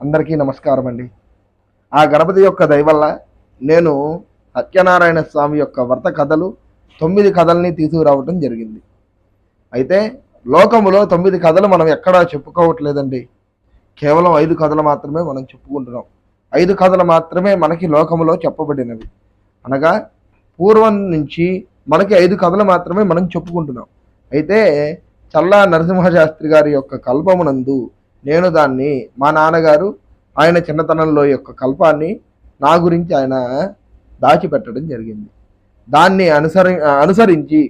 అందరికీ నమస్కారం అండి. ఆ గణపతి యొక్క దయ వల్ల నేను సత్యనారాయణ స్వామి యొక్క వ్రత కథలు 9 కథల్ని తీసుకురావటం జరిగింది. అయితే లోకములో 9 కథలు మనం ఎక్కడా చెప్పుకోవట్లేదండి. కేవలం 5 కథలు మాత్రమే మనం చెప్పుకుంటున్నాం. 5 కథలు మాత్రమే మనకి లోకములో చెప్పబడినవి. అనగా పూర్వం నుంచి మనకి 5 కథలు మాత్రమే మనం చెప్పుకుంటున్నాం. అయితే చల్లా నరసింహశాస్త్రి గారి యొక్క కల్పమునందు నేను దాన్ని మా నాన్నగారు ఆయన చిన్నతనంలో యొక్క కల్పాన్ని నా గురించి ఆయన దాచిపెట్టడం జరిగింది. దాన్ని అనుసరించి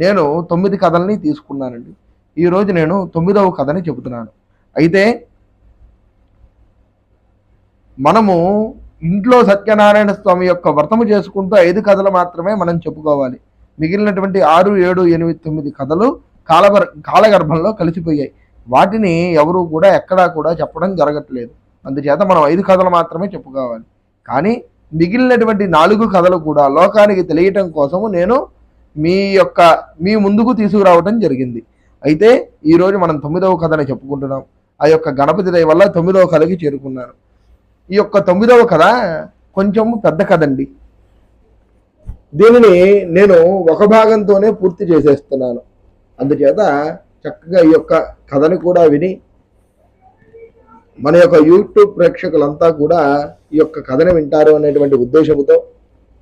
నేను 9 కథల్ని తీసుకున్నానండి. ఈరోజు నేను 9వ కథని చెబుతున్నాను. అయితే మనము ఇంట్లో సత్యనారాయణ స్వామి యొక్క వ్రతము చేసుకుంటూ 5 కథలు మాత్రమే మనం చెప్పుకోవాలి. మిగిలినటువంటి 6, 7, 8, 9 కథలు కాలగర్భంలో కలిసిపోయాయి. వాటిని ఎవరు కూడా ఎక్కడా కూడా చెప్పడం జరగట్లేదు. అందుచేత మనం 5 కథలు మాత్రమే చెప్పుకోవాలి. కానీ మిగిలినటువంటి 4 కథలు కూడా లోకానికి తెలియటం కోసము నేను మీ ముందుకు తీసుకురావటం జరిగింది. అయితే ఈరోజు మనం 9వ కథని చెప్పుకుంటున్నాం. ఆ యొక్క గణపతి దయ వల్ల 9వ కథకి చేరుకున్నాను. ఈ యొక్క 9వ కథ కొంచెం పెద్ద కథ అండి. దీనిని నేను ఒక భాగంతోనే పూర్తి చేసేస్తున్నాను. అందుచేత చక్కగా ఈ యొక్క కథని కూడా విని మన యొక్క యూట్యూబ్ ప్రేక్షకులంతా కూడా ఈ యొక్క కథని వింటారు అనేటువంటి ఉద్దేశంతో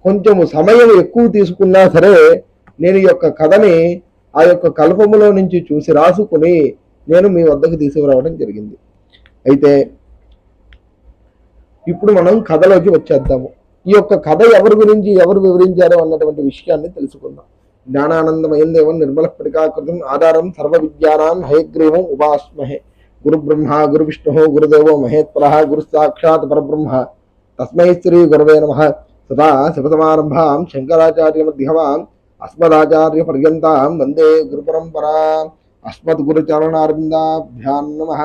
కొంచెము సమయం ఎక్కువ తీసుకున్నా సరే నేను ఈ యొక్క కథని ఆ యొక్క కల్పములో నుంచి చూసి రాసుకుని నేను మీ వద్దకు తీసుకురావడం జరిగింది. అయితే ఇప్పుడు మనం కథలోకి వచ్చేద్దాము. ఈ యొక్క కథ ఎవరి గురించి ఎవరు వివరించారో అన్నటువంటి విషయాన్ని తెలుసుకుందాం. జ్ఞానానందమయం దేవం నిర్మలస్ఫటికాకృతం ఆధారం సర్వ విద్యానాం హయగ్రీవం ఉపాస్మహే గురు బ్రహ్మ గురు విష్ణు గురుదేవో మహేశ్వర గురు సాక్షాత్ పరబ్రహ్మ తస్మై శ్రీ గురవే నమః. సదా శివసమారంభాం శంకరాచార్య మధ్యమాం అస్మదాచార్య పర్యంతాం వందే గురు పరంపరా. అస్మద్గురుచరణారవిందాభ్యాం నమః.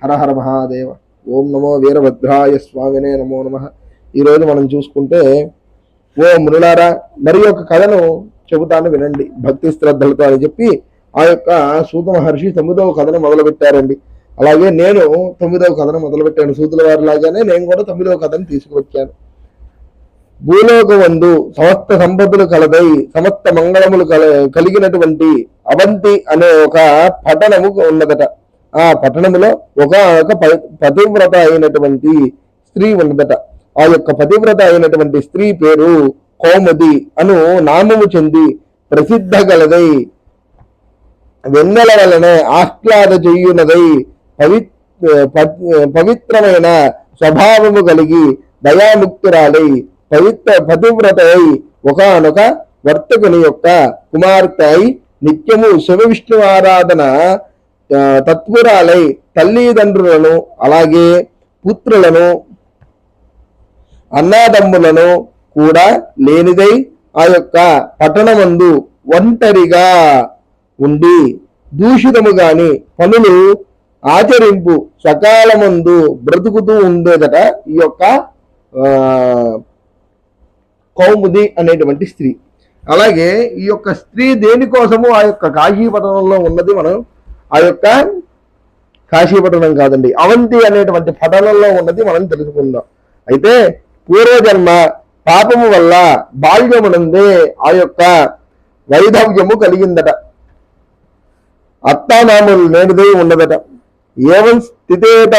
హర హర మహాదేవ. ఓం నమో వీరభద్రాయ స్వామినే నమో నమః. ఈరోజు మనం చూసుకుంటే ఓ మునులారా మరి యొక్క కథను చెబుతాను వినండి భక్తి శ్రద్ధలతో అని చెప్పి ఆ యొక్క సూత మహర్షి 9వ కథను మొదలుపెట్టారండి. అలాగే నేను 9వ కథను మొదలుపెట్టాను. సూతుల వారి లాగానే నేను కూడా 9వ కథను తీసుకువచ్చాను. భూలోకమందు సమస్త సంపదలు కలదై సమస్త మంగళములు కలిగినటువంటి అవంతి అనే ఒక పట్టణము ఉన్నదట. ఆ పట్టణములో ఒక పతివ్రత అయినటువంటి స్త్రీ ఉన్నదట. ఆ యొక్క పతివ్రత అయినటువంటి స్త్రీ పేరు కౌముది అను నామము చెంది ప్రసిద్ధ గలదై వెన్నెల వలనే ఆహ్లాద చెయ్యునదై పవిత్రమైన స్వభావము కలిగి దయాముక్తురాలై పతివ్రత అయి ఒకనొక వర్తకుని యొక్క కుమార్తె అయి నిత్యము శివ విష్ణు ఆరాధన తత్పురాలై తల్లిదండ్రులను అలాగే పుత్రులను అన్నాదమ్ములను కూడా లేనిదై ఆ యొక్క పట్టణమందు ఒంటరిగా ఉండి దూషితము గాని పనులు ఆచరింపు సకాలమందు బ్రతుకుతూ ఉండేదట ఈ యొక్క కౌముది అనేటువంటి స్త్రీ. అలాగే ఈ యొక్క స్త్రీ దేనికోసము ఆ యొక్క కాశీపట్టణంలో ఉన్నది మనం ఆ యొక్క కాశీపట్టణం కాదండి, అవంతి అనేటువంటి పట్టణంలో ఉన్నది మనం తెలుసుకుందాం. అయితే పూర్వజన్మ పాపము వల్ల బాల్యమునందే ఆ యొక్క వైధవ్యము కలిగిందట. అత్తామామలు లేనిదై ఉన్నదట. ఏవం స్థితేట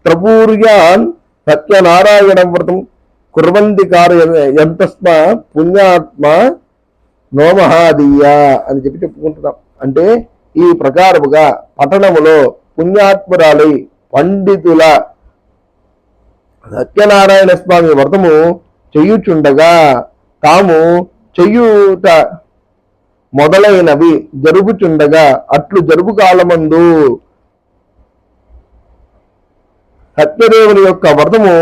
త్రపూర్యాన్ సత్యనారాయణ వ్రతం కుర్వంతి కార్యస్మ పుణ్యాత్మ నోమహాదీయ అని చెప్పి చెప్పుకుంటున్నాం. అంటే ఈ ప్రకారముగా పట్టణములో పుణ్యాత్మురాలై పండితుల సత్యనారాయణ స్వామి వ్రతము చెయ్యుచుండగా తాము చెయ్యుట మొదలైనవి జరుగుచుండగా అట్లు జరుగు కాలమందు సత్యదేవుని యొక్క వ్రతము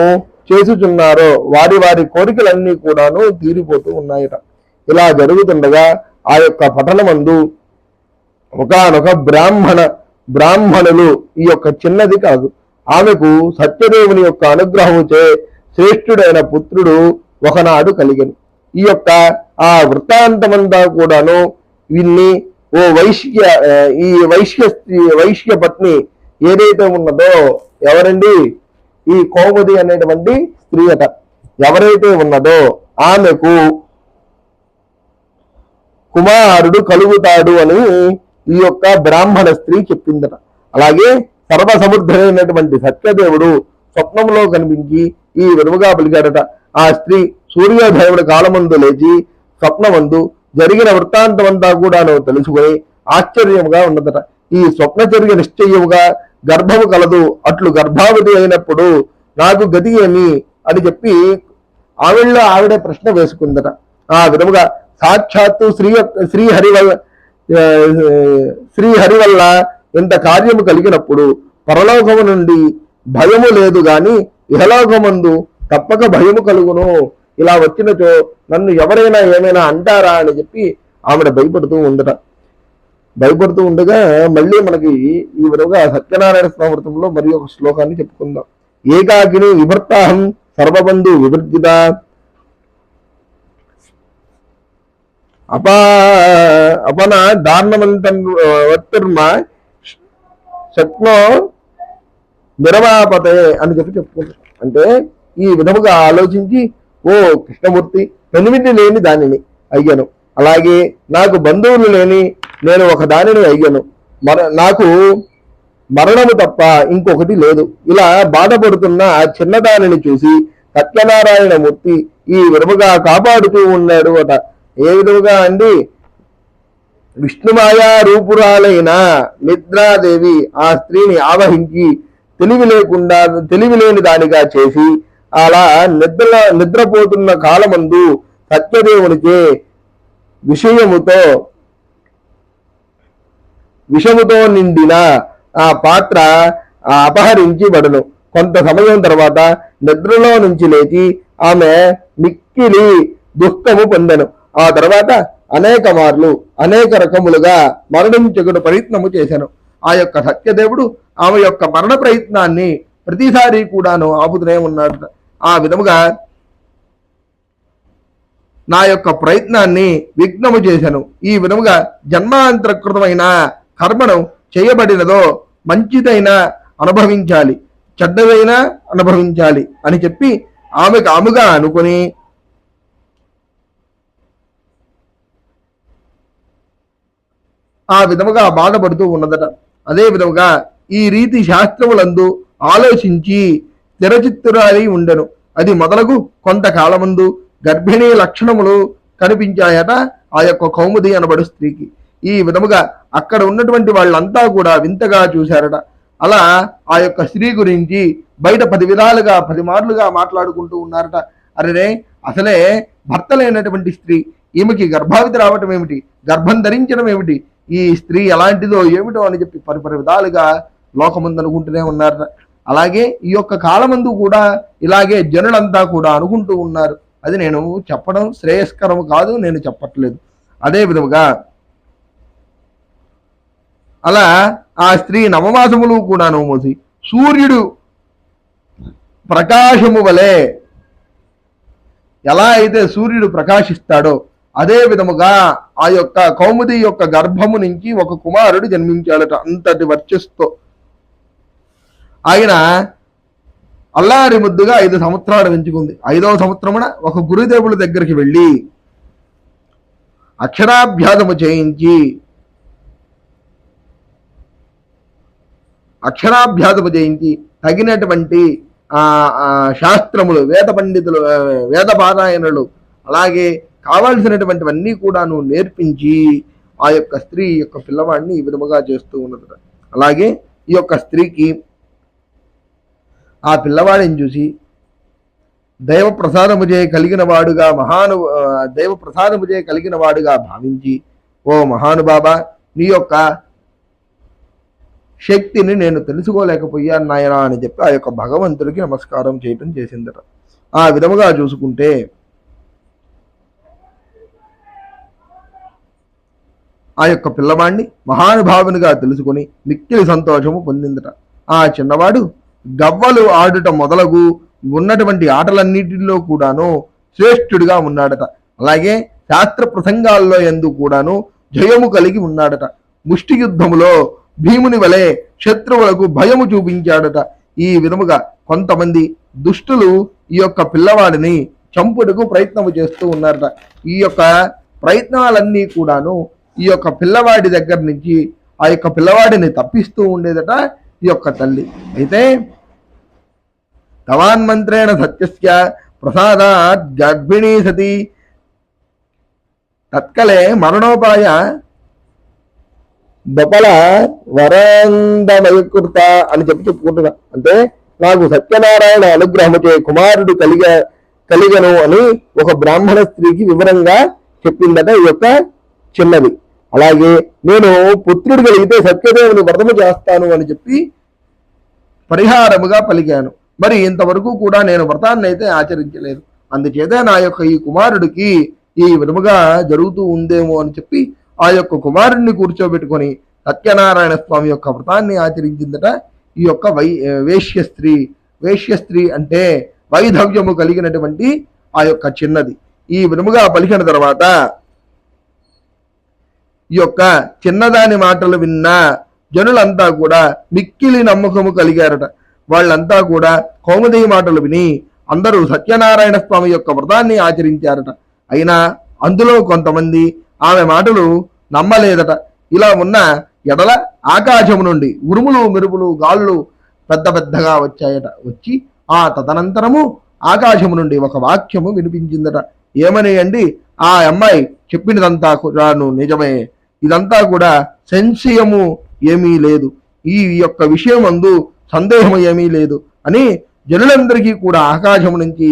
చేసుచున్నారో వారి వారి కోరికలన్నీ కూడాను తీరిపోతూ ఉన్నాయట. ఇలా జరుగుతుండగా ఆ యొక్క పట్టణమందు ఒకనొక బ్రాహ్మణులు ఈ యొక్క చిన్నది కాదు ఆమెకు సత్యదేవుని యొక్క అనుగ్రహముచే శ్రేష్ఠుడైన పుత్రుడు ఒకనాడు కలిగను. ఈ యొక్క ఆ వృత్తాంతమంతా కూడాను విన్ని ఓ వైశ్య పత్ని ఏదైతే ఉన్నదో, ఎవరండి? ఈ కౌముది అనేటువంటి స్త్రీ అట ఎవరైతే ఉన్నదో ఆమెకు కుమారుడు కలుగుతాడు అని ఈ యొక్క బ్రాహ్మణ స్త్రీ చెప్పిందట. అలాగే సర్వసముద్రైనటువంటి సత్యదేవుడు స్వప్నంలో కనిపించి ఈ విధముగా పలికాడట. ఆ స్త్రీ సూర్యోదయముడు కాలమందు లేచి స్వప్నమందు జరిగిన వృత్తాంతమంతా కూడాను తెలుసుకొని ఆశ్చర్యముగా ఉన్నదట. ఈ స్వప్నచర్య నిశ్చయముగా గర్భము కలదు, అట్లు గర్భావతి అయినప్పుడు నాకు గతి ఏమి అని చెప్పి ఆవిడలో ఆవిడే ప్రశ్న వేసుకుందట. ఆ విధముగా సాక్షాత్తు శ్రీహరి వల్ల ఇంత కార్యము కలిగినప్పుడు పరలోకము నుండి భయము లేదు గాని ఇహలోకమందు తప్పక భయము కలుగును. ఇలా వచ్చినచో నన్ను ఎవరైనా ఏమైనా అంటారా అని చెప్పి ఆవిడ భయపడుతూ ఉండగా మళ్ళీ మనకి ఈ విధంగా సత్యనారాయణ స్మృతంలో మరి ఒక శ్లోకాన్ని చెప్పుకుందాం. ఏకాకిని విభర్తాహం సర్వబంధు వివర్జిత అపన దారుణమంతర్మ శక్నో నిరవాపతే అని చెప్పి చెప్పుకుంటాం. అంటే ఈ విధముగా ఆలోచించి, ఓ కృష్ణమూర్తి, ఎనిమిది లేని దానిని అయ్యను, అలాగే నాకు బంధువులు లేని నేను ఒక దానిని అయ్యను, నాకు మరణము తప్ప ఇంకొకటి లేదు. ఇలా బాధపడుతున్న ఆ చిన్నదానిని చూసి సత్యనారాయణమూర్తి ఈ విధముగా కాపాడుతూ ఉన్నాడు అట. ఏ విధముగా అండి? విష్ణుమాయా రూపురాలైన నిద్రాదేవి ఆ స్త్రీని ఆవహించి తెలివి లేని దానిగా చేసి అలా నిద్రపోతున్న కాలమందు సత్యదేవునికే విషముతో నిండిన ఆ పాత్ర అపహరించబడును. కొంత సమయం తర్వాత నిద్రలో నుంచి లేచి ఆమె మిక్కిలి దుఃఖము పొందెను. ఆ తర్వాత అనేక మార్లు అనేక రకములుగా మరణించగడు ప్రయత్నము చేశాను. ఆ యొక్క సత్యదేవుడు ఆమె యొక్క మరణ ప్రయత్నాన్ని ప్రతిసారి కూడాను ఆపుతూనే ఉన్నాడు. ఆ విధముగా నా యొక్క ప్రయత్నాన్ని విఘ్నము చేశాను. ఈ విధముగా జన్మాంతరకృతమైన కర్మను చేయబడినదో మంచిదైనా అనుభవించాలి, చెడ్డదైనా అనుభవించాలి అని చెప్పి ఆమెకు ఆమెగా అనుకుని ఆ విధముగా బాధపడుతూ ఉన్నదట. అదే విధముగా ఈ రీతి శాస్త్రములందు ఆలోచించి స్థిరచిత్తురాలి ఉండెను. అది మొదలగు కొంతకాలమందు గర్భిణీ లక్షణములు కనిపించాయట ఆ యొక్క కౌముది అనబడు స్త్రీకి. ఈ విధముగా అక్కడ ఉన్నటువంటి వాళ్ళంతా కూడా వింతగా చూశారట. అలా ఆ యొక్క స్త్రీ గురించి బయట 10 విధాలుగా 10 మార్లుగా మాట్లాడుకుంటూ ఉన్నారట. అరే, అసలే భర్త లేనటువంటి స్త్రీ, ఈమెకి గర్భావతి రావటం ఏమిటి, గర్భం ధరించడం ఏమిటి, ఈ స్త్రీ ఎలాంటిదో ఏమిటో అని చెప్పి 10 విధాలుగా లోకముందు అనుకుంటూనే ఉన్నారట. అలాగే ఈ యొక్క కాలమందు కూడా ఇలాగే జనులంతా కూడా అనుకుంటూ ఉన్నారు. అది నేను చెప్పడం శ్రేయస్కరం కాదు, నేను చెప్పట్లేదు. అదే విధముగా అలా ఆ స్త్రీ నవమాసములు కూడాను మోసి సూర్యుడు ప్రకాశము వలె ఎలా అయితే సూర్యుడు ప్రకాశిస్తాడో అదే విధముగా ఆ యొక్క కౌముది యొక్క గర్భము నుంచి ఒక కుమారుడు జన్మించాడట. అంతటి వర్చస్తో ఆయన అల్లారి ముద్దుగా 5 సంవత్సరాలు పెంచుకుంది. 5వ సంవత్సరమున ఒక గురుదేవుల దగ్గరికి వెళ్ళి అక్షరాభ్యాసము చేయించి తగినటువంటి శాస్త్రములు, వేద పండితులు, వేద పారాయణులు, అలాగే కావాల్సినటువంటివన్నీ కూడాను నేర్పించి ఆ యొక్క స్త్రీ యొక్క పిల్లవాడిని ఈ విధముగా చేస్తూ ఉన్నదట. అలాగే ఈ యొక్క స్త్రీకి ఆ పిల్లవాడిని చూసి దైవ ప్రసాదముచే కలిగిన వాడుగా భావించి, ఓ మహానుభావ, నీ యొక్క శక్తిని నేను తెలుసుకోలేకపోయాను నాయనా అని చెప్పి ఆ యొక్క భగవంతుడికి నమస్కారం చేయటం చేసిందట. ఆ విధముగా చూసుకుంటే ఆ యొక్క పిల్లవాడిని మహానుభావునిగా తెలుసుకుని మిక్కిలి సంతోషము పొందిందట. ఆ చిన్నవాడు గవ్వలు ఆడుట మొదలగు ఉన్నటువంటి ఆటలన్నిటిలో కూడాను శ్రేష్ఠుడిగా ఉన్నాడట. అలాగే శాస్త్ర ప్రసంగాల్లో ఎందు కూడాను జయము కలిగి ఉన్నాడట. ముష్టి యుద్ధములో భీముని వలె శత్రువులకు భయము చూపించాడట. ఈ విధముగా కొంతమంది దుష్టులు ఈ యొక్క పిల్లవాడిని చంపుటకు ప్రయత్నము చేస్తూ ఉన్నారట. ఈ యొక్క ప్రయత్నాలన్నీ కూడాను ఈ యొక్క పిల్లవాడి దగ్గర నుంచి ఆ యొక్క పిల్లవాడిని తప్పిస్తూ ఉండేదట ఈ యొక్క తల్లి. అయితే తవాన్మంత్రేణ సత్యస్య ప్రసాదాత్ గర్భిణీ సతి తత్కలే మరణోపాయ బపల వరందమయకృత అని చెప్పుకుంటున్నా. అంటే నాకు సత్యనారాయణ అనుగ్రహముచే కుమారుడు కలిగను అని ఒక బ్రాహ్మణ స్త్రీకి వివరంగా చెప్పిందట ఈ యొక్క చిన్నది. అలాగే నేను పుత్రుడు కలిగితే సత్యదేవుని వ్రతము చేస్తాను అని చెప్పి పరిహారముగా పలికాను. మరి ఇంతవరకు కూడా నేను వ్రతాన్ని అయితే ఆచరించలేదు. అందుచేత నా యొక్క ఈ కుమారుడికి ఈ విధముగా జరుగుతూ ఉందేమో అని చెప్పి ఆ యొక్క కుమారుడిని కూర్చోబెట్టుకొని సత్యనారాయణ స్వామి యొక్క వ్రతాన్ని ఆచరించిందట ఈ యొక్క వేశ్యస్త్రీ. వేశ్యస్త్రీ అంటే వైధవ్యము కలిగినటువంటి ఆ యొక్క చిన్నది. ఈ విధముగా పలికిన తర్వాత ఈ యొక్క చిన్నదాని మాటలు విన్న జనులంతా కూడా మిక్కిలి నమ్మకము కలిగారట. వాళ్ళంతా కూడా కౌముది మాటలు విని అందరూ సత్యనారాయణ స్వామి యొక్క వ్రతాన్ని ఆచరించారట. అయినా అందులో కొంతమంది ఆమె మాటలు నమ్మలేదట. ఇలా ఉన్న ఎడల ఆకాశము నుండి ఉరుములు మెరుపులు గాళ్ళు పెద్ద పెద్దగా వచ్చాయట. వచ్చి ఆ తదనంతరము ఆకాశము నుండి ఒక వాక్యము వినిపించిందట. ఏమని అండి, ఆ అమ్మాయి చెప్పినదంతా కూడాను నిజమే, ఇదంతా కూడా సంశయము ఏమీ లేదు, ఈ యొక్క విషయం అందు సందేహం ఏమీ లేదు అని జనులందరికీ కూడా ఆకాశం నుంచి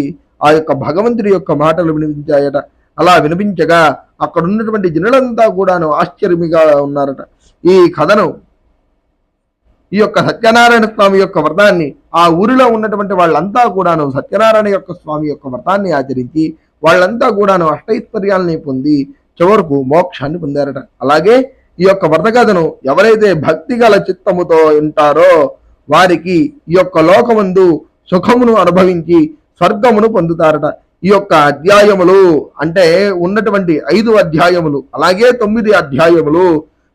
ఆ యొక్క భగవంతుడి యొక్క మాటలు వినిపించాయట. అలా వినిపించగా అక్కడ ఉన్నటువంటి జనులంతా కూడాను ఆశ్చర్యమిగా ఉన్నారట. ఈ కథను ఈ యొక్క సత్యనారాయణ స్వామి యొక్క వ్రతాన్ని ఆ ఊరిలో ఉన్నటువంటి వాళ్ళంతా కూడాను సత్యనారాయణ యొక్క స్వామి యొక్క వ్రతాన్ని ఆచరించి వాళ్ళంతా కూడాను అష్టైశ్వర్యాలని పొంది చివరకు మోక్షాన్ని పొందారట. అలాగే ఈ యొక్క వ్రత కథను ఎవరైతే భక్తి గల చిత్తముతో ఉంటారో వారికి ఈ యొక్క లోకమందు సుఖమును అనుభవించి స్వర్గమును పొందుతారట. ఈ యొక్క అధ్యాయములు అంటే ఉన్నటువంటి 5 అధ్యాయములు అలాగే 9 అధ్యాయములు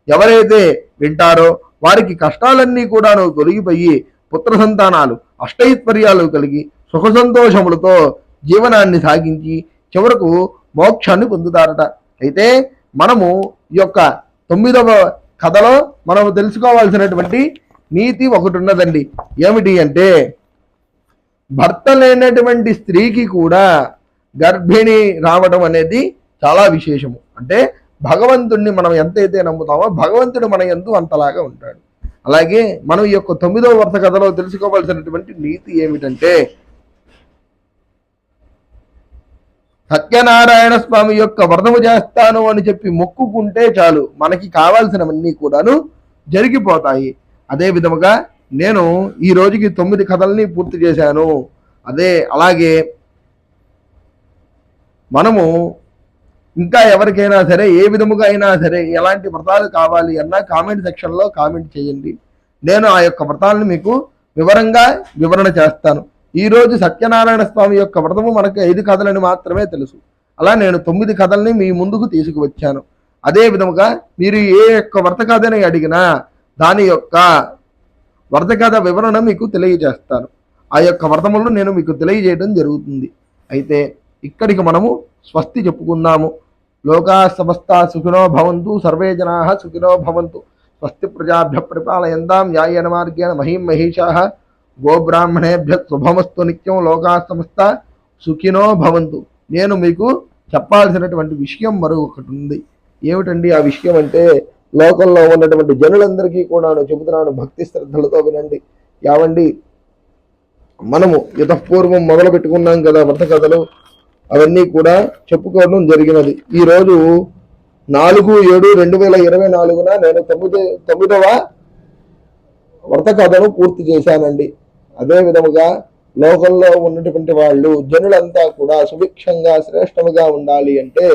ఎవరైతే వింటారో వారికి కష్టాలన్నీ కూడాను తొలగిపోయి పుత్ర సంతానాలు అష్టైశ్వర్యాలు కలిగి సుఖ సంతోషములతో జీవనాన్ని సాగించి చివరకు మోక్షాన్ని పొందుతారట. అయితే మనము ఈ యొక్క 9వ కథలో మనము తెలుసుకోవాల్సినటువంటి నీతి ఒకటి ఉన్నదండి. ఏమిటి అంటే, భర్త లేనటువంటి స్త్రీకి కూడా గర్భిణి రావడం అనేది చాలా విశేషము. అంటే భగవంతుడిని మనం ఎంతైతే నమ్ముతామో భగవంతుడు మన యందు అంతలాగా ఉంటాడు. అలాగే మనం ఈ యొక్క 9వ వరుస కథలో తెలుసుకోవాల్సినటువంటి నీతి ఏమిటంటే, సత్యనారాయణ స్వామి యొక్క వ్రతము చేస్తాను అని చెప్పి మొక్కుకుంటే చాలు మనకి కావాల్సినవన్నీ కూడాను జరిగిపోతాయి. అదే విధముగా నేను ఈ రోజుకి 9 కథల్ని పూర్తి చేశాను. అలాగే మనము ఇంకా ఎవరికైనా సరే ఏ విధముగా అయినా సరే ఎలాంటి వ్రతాలు కావాలి అన్నా కామెంట్ సెక్షన్లో కామెంట్ చేయండి. నేను ఆ యొక్క వ్రతాలను మీకు వివరణ చేస్తాను. ఈ రోజు సత్యనారాయణ స్వామి యొక్క వ్రతము మనకు 5 కథలని మాత్రమే తెలుసు. అలా నేను 9 కథల్ని మీ ముందుకు తీసుకువచ్చాను. అదే విధముగా మీరు ఏ యొక్క వ్రత కథని అడిగినా దాని యొక్క వ్రత కథ వివరణ మీకు తెలియజేస్తాను. ఆ యొక్క వ్రతములను నేను మీకు తెలియజేయడం జరుగుతుంది. అయితే ఇక్కడికి మనము స్వస్తి చెప్పుకుందాము. లోకా సమస్తా సుఖినో భవంతు, సర్వే జనాః సుఖినో భవంతు, స్వస్తి ప్రజాభ్య పరిపాలయంతాం న్యాయేన మార్గేణ మహీం మహీషాః, గోబ్రాహ్మణేభ్య శుభమస్తు నిత్యం, లోకా సమస్త సుఖినో భవంతు. నేను మీకు చెప్పాల్సినటువంటి విషయం మరొకటి ఉంది. ఏమిటండి ఆ విషయం అంటే, లోకంలో ఉన్నటువంటి జనులందరికీ కూడా చెబుతున్నాను, భక్తి శ్రద్ధలతో వినండి. యావండి, మనము యతపూర్వం మొదలు పెట్టుకున్నాం కదా వ్రత కథలు, అవన్నీ కూడా చెప్పుకోవడం జరిగినది. ఈరోజు 4/7/2024 నేను 9వ వ్రత కథను పూర్తి చేశానండి. అదే విధముగా లోకంలో ఉన్నటువంటి వాళ్ళు జనులంతా కూడా సుభిక్షంగా శ్రేష్టముగా ఉండాలి అంటే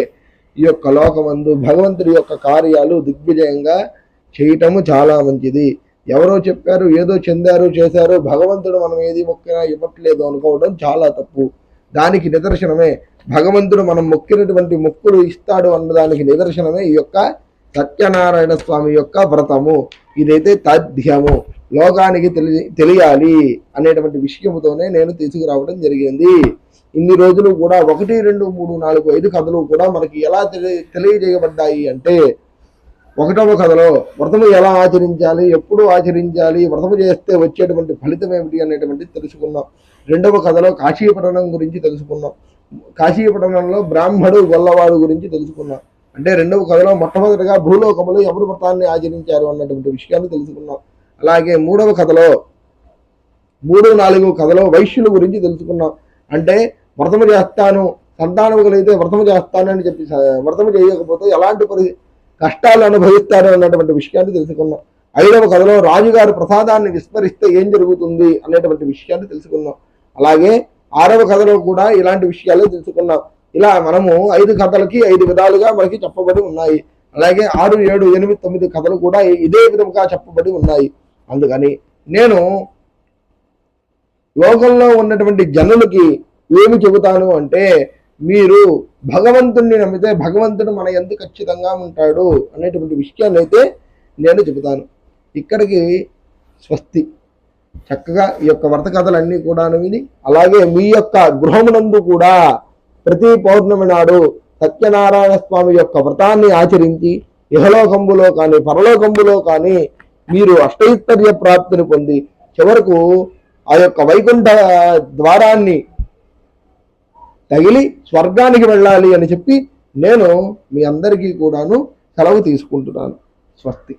ఈ యొక్క లోకమందు భగవంతుడి యొక్క కార్యాలు దిగ్విజయంగా చేయటము చాలా మంచిది. ఎవరో చెప్పారు, ఏదో చెందారు, చేశారు, భగవంతుడు మనం ఏది మొక్కినా ఇవ్వట్లేదు అనుకోవడం చాలా తప్పు. దానికి నిదర్శనమే భగవంతుడు మనం మొక్కినటువంటి మొక్కులు ఇస్తాడు అన్నదానికి నిదర్శనమే ఈ యొక్క సత్యనారాయణ స్వామి యొక్క వ్రతము. ఇదైతే తథ్యము, లోకానికి తెలియాలి అనేటువంటి విషయముతోనే నేను తీసుకురావడం జరిగింది. ఇన్ని రోజులు కూడా 1, 2, 3, 4, 5 కథలు కూడా మనకి ఎలా తెలియజేయబడ్డాయి అంటే, 1వ కథలో వ్రతము ఎలా ఆచరించాలి, ఎప్పుడు ఆచరించాలి, వ్రతము చేస్తే వచ్చేటువంటి ఫలితం ఏమిటి అనేటువంటిది తెలుసుకున్నాం. 2వ కథలో కాశీపట్టణం గురించి తెలుసుకున్నాం. కాశీపట్టణంలో బ్రాహ్మడు గొల్లవాడు గురించి తెలుసుకున్నాం. అంటే 2వ కథలో మొట్టమొదటిగా భూలోకములు ఎవరు వ్రతాన్ని ఆచరించారు అన్నటువంటి విషయాన్ని తెలుసుకున్నాం. అలాగే 3వ కథలో 3, 4 కథలో వైశ్యుల గురించి తెలుసుకున్నాం. అంటే వ్రతము చేస్తాను, సంతానము కలిగితే వ్రతము చేస్తానని చెప్పి వ్రతము చేయకపోతే ఎలాంటి కష్టాలు అనుభవిస్తారు అన్నటువంటి విషయాన్ని తెలుసుకున్నాం. 5వ కథలో రాజుగారు ప్రసాదాన్ని విస్మరిస్తే ఏం జరుగుతుంది అనేటువంటి విషయాన్ని తెలుసుకున్నాం. అలాగే 6వ కథలో కూడా ఇలాంటి విషయాలు తెలుసుకున్నాం. ఇలా మనము 5 కథలకి 5 విధాలుగా మనకి చెప్పబడి ఉన్నాయి. అలాగే 6, 7, 8, 9 కథలు కూడా ఇదే విధంగా చెప్పబడి ఉన్నాయి. అందుకని నేను లోకంలో ఉన్నటువంటి జనులకి ఏమి చెబుతాను అంటే, మీరు భగవంతుణ్ణి నమ్మితే భగవంతుడు మన యందు ఖచ్చితంగా ఉంటాడు అనేటువంటి విషయాన్ని అయితే నేను చెబుతాను. ఇక్కడికి స్వస్తి. చక్కగా ఈ యొక్క వ్రత కథలన్నీ కూడా విని, అలాగే మీ యొక్క గృహమునందు కూడా ప్రతి పౌర్ణమి నాడు సత్యనారాయణ స్వామి యొక్క వ్రతాన్ని ఆచరించి ఇహలోకంబులో కానీ పరలోకంబులో కానీ మీరు అష్టైశ్వర్య ప్రాప్తిని పొంది చివరకు ఆ యొక్క వైకుంఠ ద్వారాన్ని తగిలి స్వర్గానికి వెళ్ళాలి అని చెప్పి నేను మీ అందరికీ కూడాను సెలవు తీసుకుంటున్నాను. స్వస్తి.